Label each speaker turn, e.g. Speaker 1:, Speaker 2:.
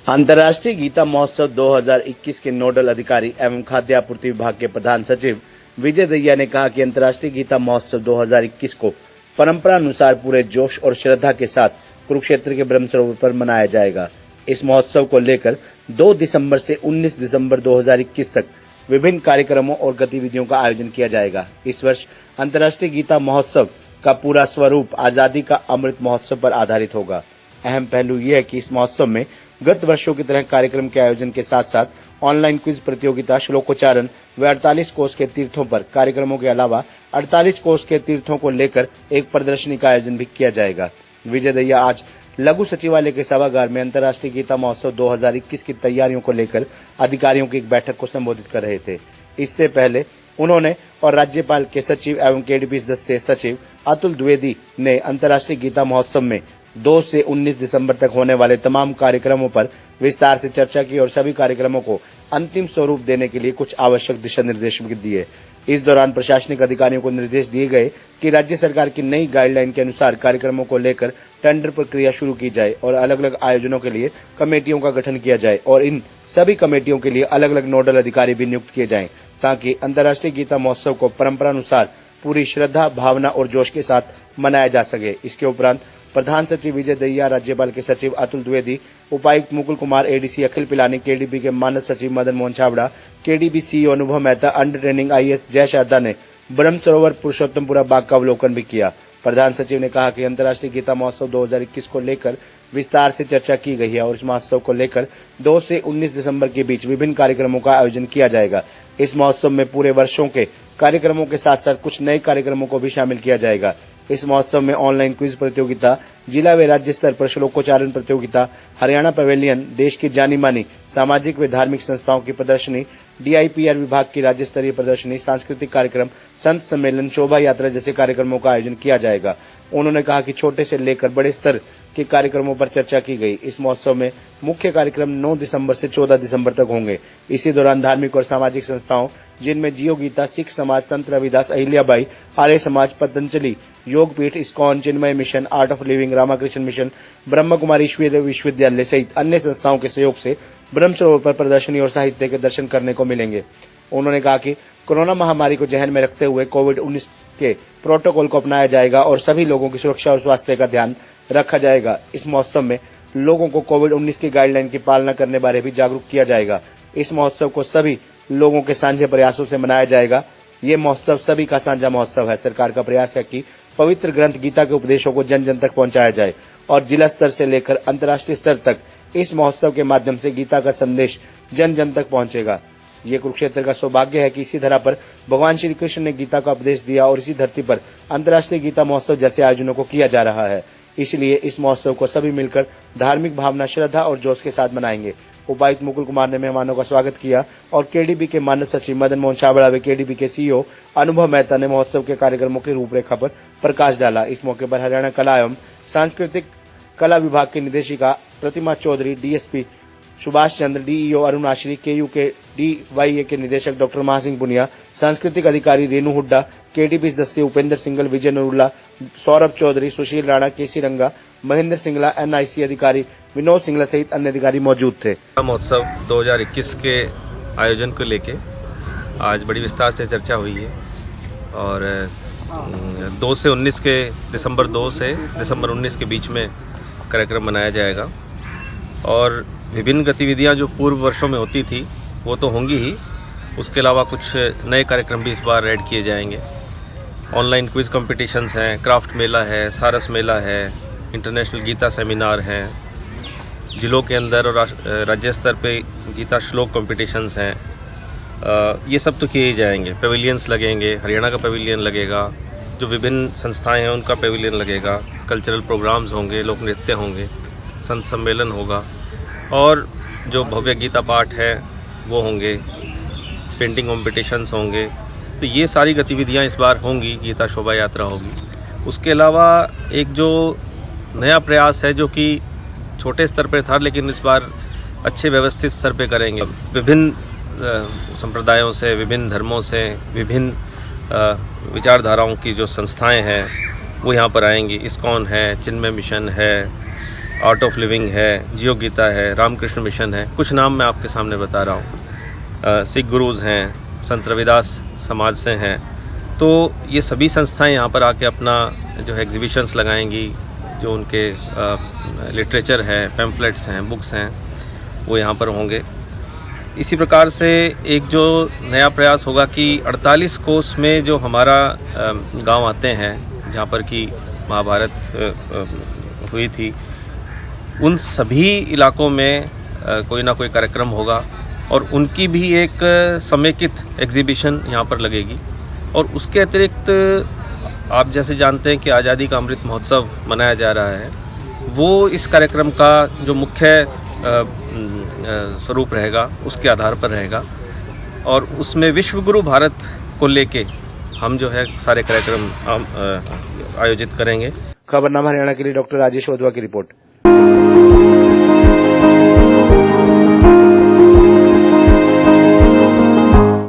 Speaker 1: अंतर्राष्ट्रीय गीता महोत्सव 2021 के नोडल अधिकारी एवं खाद्य आपूर्ति विभाग के प्रधान सचिव विजय दहिया ने कहा कि अंतर्राष्ट्रीय गीता महोत्सव 2021 को परंपरा अनुसार पूरे जोश और श्रद्धा के साथ कुरुक्षेत्र के ब्रह्म सरोवर पर मनाया जाएगा। इस महोत्सव को लेकर 2 दिसंबर से 19 दिसंबर 2021 तक विभिन्न कार्यक्रमों और गतिविधियों का आयोजन किया जाएगा। इस वर्ष अंतर्राष्ट्रीय गीता महोत्सव का पूरा स्वरूप आजादी का अमृत महोत्सव पर आधारित होगा। अहम पहलू यह है कि इस महोत्सव में गत वर्षों की तरह कार्यक्रम के आयोजन के साथ साथ ऑनलाइन क्विज प्रतियोगिता, श्लोकोच्चारण व 48 कोस के तीर्थों पर कार्यक्रमों के अलावा 48 कोस के तीर्थों को लेकर एक प्रदर्शनी का आयोजन भी किया जाएगा। विजय दहिया आज लघु सचिवालय के सभागार में अंतर्राष्ट्रीय गीता महोत्सव 2021 की तैयारियों को लेकर अधिकारियों की एक बैठक को संबोधित कर रहे थे। इससे पहले उन्होंने और राज्यपाल के सचिव एवं केडीपी सदस्य सचिव अतुल द्विवेदी ने अंतर्राष्ट्रीय गीता महोत्सव में 2 से 19 दिसंबर तक होने वाले तमाम कार्यक्रमों पर विस्तार से चर्चा की और सभी कार्यक्रमों को अंतिम स्वरूप देने के लिए कुछ आवश्यक दिशा निर्देश भी दिए। इस दौरान प्रशासनिक अधिकारियों को निर्देश दिए गए कि राज्य सरकार की नई गाइडलाइन के अनुसार कार्यक्रमों को लेकर टेंडर प्रक्रिया शुरू की जाए और अलग अलग आयोजनों के लिए कमेटियों का गठन किया जाए और इन सभी कमेटियों के लिए अलग अलग नोडल अधिकारी भी नियुक्त किए जाएं, ताकि अंतर्राष्ट्रीय गीता महोत्सव को परंपरा अनुसार पूरी श्रद्धा, भावना और जोश के साथ मनाया जा सके। इसके उपरांत प्रधान सचिव विजय दहिया, राज्यपाल के सचिव अतुल द्विवेदी, उपायुक्त मुकुल कुमार, एडीसी अखिल पिलानी, केडीबी के मानद सचिव मदन मोहन छाबड़ा, केडीबी सीईओ अनुभव मेहता, अंडर ट्रेनिंग आईएएस जय शारदा ने ब्रह्म सरोवर पुरुषोत्तमपुरा बाग का अवलोकन भी किया। प्रधान सचिव ने कहा कि अंतर्राष्ट्रीय गीता महोत्सव 2021 को लेकर विस्तार से चर्चा की गई है और इस महोत्सव को लेकर 2 से 19 दिसंबर के बीच विभिन्न कार्यक्रमों का आयोजन किया जाएगा। इस महोत्सव में पूरे वर्षों के कार्यक्रमों के साथ साथ कुछ नए कार्यक्रमों को भी शामिल किया जाएगा। इस महोत्सव में ऑनलाइन क्विज प्रतियोगिता, जिला व राज्य स्तर पर श्लोकोच्चारण प्रतियोगिता, हरियाणा पवेलियन, देश की जानी मानी सामाजिक व धार्मिक संस्थाओं की प्रदर्शनी, डीआईपीआर विभाग की राज्य स्तरीय प्रदर्शनी, सांस्कृतिक कार्यक्रम, संत सम्मेलन, शोभा यात्रा जैसे कार्यक्रमों का आयोजन किया जाएगा। उन्होंने कहा कि छोटे से लेकर बड़े स्तर के कार्यक्रमों पर चर्चा की गई। इस महोत्सव में मुख्य कार्यक्रम 9 दिसंबर से 14 दिसंबर तक होंगे। इसी दौरान धार्मिक और सामाजिक संस्थाओं, जिनमें जियो गीता, सिख समाज, संत Ravidas, Ahilyabai, Arya Samaj, Patanjali Yogpeeth, ISKCON, Chinmay mission, art of living, Ramakrishna mission, Brahma Kumari ईश्वरीय विश्वविद्यालय सहित अन्य संस्थाओं के सहयोग से ब्रह्म सरोवर पर प्रदर्शनी और साहित्य के दर्शन करने को मिलेंगे। उन्होंने कहा कि कोरोना महामारी को ध्यान में रखते हुए कोविड-19 के प्रोटोकॉल को अपनाया जाएगा और सभी लोगों की सुरक्षा और स्वास्थ्य का ध्यान रखा जाएगा। इस महोत्सव में लोगों को कोविड-19 की गाइडलाइन की पालना करने बारे भी जागरूक किया जाएगा। इस महोत्सव को सभी लोगों के साझे प्रयासों से मनाया जाएगा। ये महोत्सव सभी का साझा महोत्सव है। सरकार का प्रयास है कि पवित्र ग्रंथ गीता के उपदेशों को जन जन तक पहुंचाया जाए और जिला स्तर से लेकर अंतर्राष्ट्रीय स्तर तक इस महोत्सव के माध्यम से गीता का संदेश जन जन तक पहुंचेगा। ये कुरुक्षेत्र का सौभाग्य है कि इसी धरा पर भगवान श्री कृष्ण ने गीता का उपदेश दिया और इसी धरती पर अंतर्राष्ट्रीय गीता महोत्सव जैसे आयोजनों को किया जा रहा है। इसलिए इस महोत्सव को सभी मिलकर धार्मिक भावना, श्रद्धा और जोश के साथ मनाएंगे। उपायुक्त मुकुल कुमार ने मेहमानों का स्वागत किया और केडीबी के मानद सचिव मदन मोहन छाबड़ा व केडीबी के सीईओ अनुभव मेहता ने महोत्सव के कार्यक्रमों की रूपरेखा पर प्रकाश डाला। इस मौके पर हरियाणा कला एवं सांस्कृतिक कला विभाग की निदेशिका प्रतिमा चौधरी, डीएसपी सुभाष चंद्र, डीईओ अरुण आश्री, केयू के डीवाईए के निदेशक डॉक्टर महासिंह पुनिया, सांस्कृतिक अधिकारी रेनू हुड्डा, केडीपी सदस्य उपेंद्र सिंगल, विजय नरूला, सौरभ चौधरी, सुशील राणा, केसी रंगा, महेंद्र सिंगला, एनआईसी अधिकारी विनोद सिंगला सहित अन्य अधिकारी मौजूद थे।
Speaker 2: महोत्सव 2021 के आयोजन को लेके आज बड़ी विस्तार से चर्चा हुई है और 2 से 19 के दिसंबर 2 से दिसंबर 19 के बीच में कार्यक्रम मनाया जाएगा और विभिन्न गतिविधियां जो पूर्व वर्षों में होती थी वो तो होंगी ही, उसके अलावा कुछ नए कार्यक्रम भी इस बार ऐड किए जाएंगे। ऑनलाइन क्विज कॉम्पिटिशन्स हैं, क्राफ्ट मेला है, सारस मेला है, इंटरनेशनल गीता सेमिनार हैं, जिलों के अंदर और राज्य स्तर पे गीता श्लोक कॉम्पिटिशन्स हैं। ये सब तो किए ही जाएंगे। पेविलियंस लगेंगे, हरियाणा का पेविलियन लगेगा, जो विभिन्न संस्थाएं हैं उनका पेविलियन लगेगा, कल्चरल प्रोग्राम्स होंगे, लोक नृत्य होंगे, संत सम्मेलन होगा और जो भव्य गीता पाठ है वो होंगे, पेंटिंग कॉम्पिटिशन्स होंगे। तो ये सारी गतिविधियां इस बार होंगी, गीता शोभा यात्रा होगी। उसके अलावा एक जो नया प्रयास है जो कि छोटे स्तर पर था लेकिन इस बार अच्छे व्यवस्थित स्तर पे करेंगे। विभिन्न संप्रदायों से, विभिन्न धर्मों से, विभिन्न विचारधाराओं की जो संस्थाएं हैं वो यहाँ पर आएंगी। इस्कॉन है, चिन्मय मिशन है, आर्ट ऑफ लिविंग है, जियो गीता है, रामकृष्ण मिशन है, कुछ नाम मैं आपके सामने बता रहा हूँ। सिख गुरुज हैं, संत रविदास समाज से हैं। तो ये सभी संस्थाएं यहाँ पर आके अपना जो है एग्जीबिशंस लगाएंगी, जो उनके लिटरेचर है, पैम्फलेट्स हैं, बुक्स हैं, वो यहाँ पर होंगे। इसी प्रकार से एक जो नया प्रयास होगा कि 48 कोस में जो हमारा गांव आते हैं, जहाँ पर कि महाभारत हुई थी, उन सभी इलाकों में कोई ना कोई कार्यक्रम होगा और उनकी भी एक समेकित एग्जीबिशन यहाँ पर लगेगी। और उसके अतिरिक्त आप जैसे जानते हैं कि आज़ादी का अमृत महोत्सव मनाया जा रहा है, वो इस कार्यक्रम का जो मुख्य स्वरूप रहेगा उसके आधार पर रहेगा और उसमें विश्वगुरु भारत को लेके हम जो है सारे कार्यक्रम आयोजित करेंगे।
Speaker 1: खबरनामा हरियाणा के लिए डॉक्टर राजेश वधवा की रिपोर्ट।